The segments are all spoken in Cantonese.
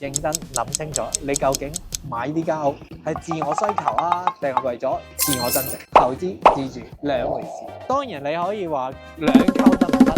認真諗清楚，你究竟買呢間屋係自我需求啊，定係為咗自我增值？投資自住兩回事。當然你可以話兩溝得唔得？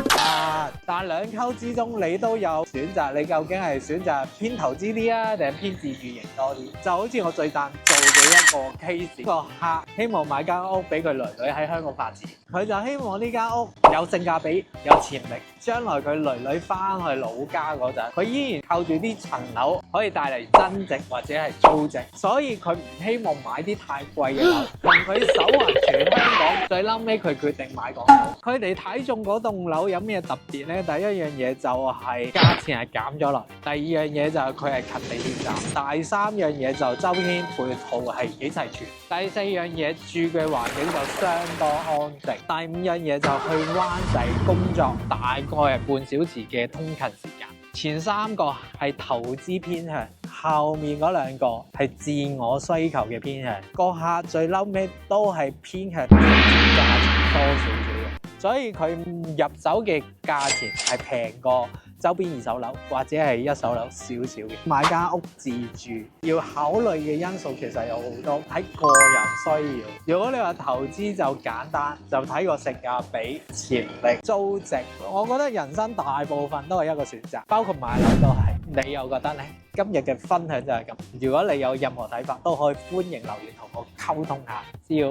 但係兩溝之中你都有選擇，你究竟係選擇偏投資啲啊，定係偏自住型多啲？就好似我最近做嘅一個 case，個客希望買間屋俾佢女女喺香港發展，佢就希望呢間屋有性價比、有潛力，將來佢女女翻去老家嗰陣，佢依然靠住啲層樓可以帶嚟增值或者係租值，所以佢唔希望買啲太貴嘅樓，同佢手環全香港。最嬲尾佢決定買港島，佢哋睇中嗰棟樓有咩特別呢？第一樣嘢就係價錢係減咗落，第二樣嘢就係佢係近地鐵站，第三樣嘢就周邊配套係幾齊全，第四樣嘢住嘅環境就相當安定，第五樣嘢就去灣仔工作大概係半小時嘅通勤時間。前三個係投資偏向，後面嗰兩個係自我需求嘅偏向。個客最嬲尾都係偏向價錢多少少嘅，所以佢入手嘅價錢係平過周邊二手樓或者係一手樓少少嘅。買間屋自住要考慮嘅因素其實有好多，睇個人需要。如果你話投資就簡單，就睇個性價比、潛力、租值。我覺得人生大部分都係一個選擇，包括買樓都係。你又覺得呢？今日嘅分享就係咁。如果你有任何睇法，都可以歡迎留言同我溝通下。只要